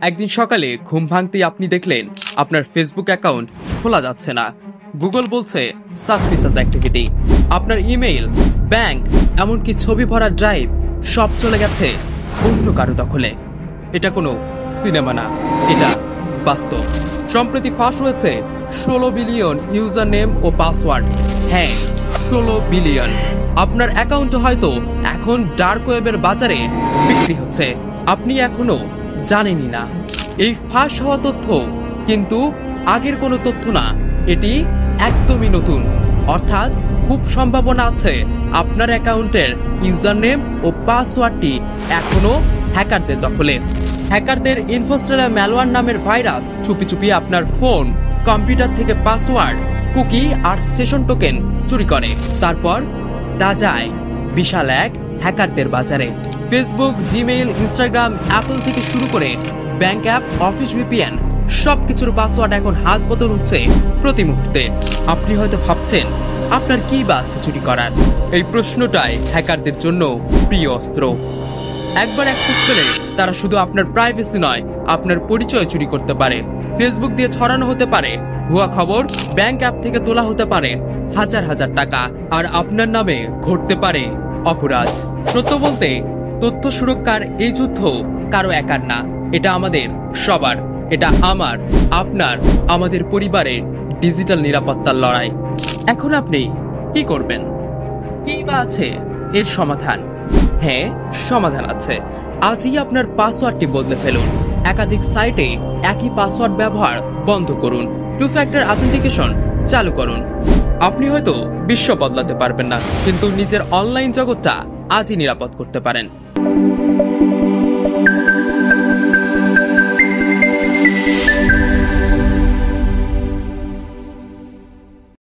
একদিন সকালে ঘুম ভাঙতেই আপনি দেখলেন আপনার ফেসবুক অ্যাকাউন্ট খোলা যাচ্ছে না। গুগল বলছে সাসপিশিয়াস অ্যাক্টিভিটি। আপনার ইমেইল, ব্যাংক, এমনকি ছবি ভরা ড্রাইভ সব চলে গেছে অন্য কারো দখলে। এটা কোনো সিনেমা না, এটা বাস্তব। সম্প্রতি ফাঁস হয়েছে 16 বিলিয়ন ইউজার নেম ও পাসওয়ার্ড। হ্যাঁ, 16 বিলিয়ন। আপনার অ্যাকাউন্ট হয়তো এখন ডার্ক ওয়েবের বাজারে বিক্রি হচ্ছে, আপনি এখনো জানেনই না। এই ফাঁস হওয়া তথ্য কিন্তু আগের কোনো তথ্য না, এটি একদমই নতুন। অর্থাৎ খুব সম্ভাবনা আছে আপনার অ্যাকাউন্টের ইউজার নেম ও পাসওয়ার্ডটি এখনো হ্যাকারদের দখলে। হ্যাকারদের ইনফোস্টেলার ম্যালওয়্যার নামের ভাইরাস চুপি চুপি আপনার ফোন, কম্পিউটার থেকে পাসওয়ার্ড, কুকি আর সেশন টোকেন চুরি করে। তারপর তা যায় বিশাল এক হ্যাকারদের বাজারে। ফেসবুক, জিমেইল, ইনস্টাগ্রাম, অ্যাপল থেকে শুরু করে ব্যাংক অ্যাপ, অফিস ভিপিএন সবকিছুর পাসওয়ার্ড এখন হাত বদল হচ্ছে প্রতি মুহূর্তে। আপনি হয়তো ভাবছেন আপনার কি বা আছে চুরি করার। এই প্রশ্নটাই হ্যাকারদের জন্য প্রিয় অস্ত্র। একবার অ্যাক্সেস পেলে তারা শুধু আপনার প্রাইভেসি নয়, আপনার পরিচয় চুরি করতে পারে। ফেসবুক দিয়ে ছড়ানো হতে পারে ভুয়া খবর, ব্যাংক অ্যাপ থেকে তোলা হতে পারে হাজার হাজার টাকা, আর আপনার নামে ঘটতে পারে অপরাধ। সত্য বলতে, তথ্য সুরক্ষার এই যুদ্ধ কারো একার না, এটা আমাদের সবার। এটা আমার, আপনার, আমাদের পরিবারের ডিজিটাল নিরাপত্তার লড়াই। এখন আপনি কি করবেন? কি বা আছে এর সমাধান? হ্যাঁ, সমাধান আছে। আজই আপনার পাসওয়ার্ডটি বদলে ফেলুন। একাধিক সাইটে একই পাসওয়ার্ড ব্যবহার বন্ধ করুন। 2 ফ্যাক্টর অথেন্টিকেশন চালু করুন। আপনি হয়তো বিশ্ব বদলাতে পারবেন না, কিন্তু নিজের অনলাইন জগৎটা আজই নিরাপদ করতে পারেন।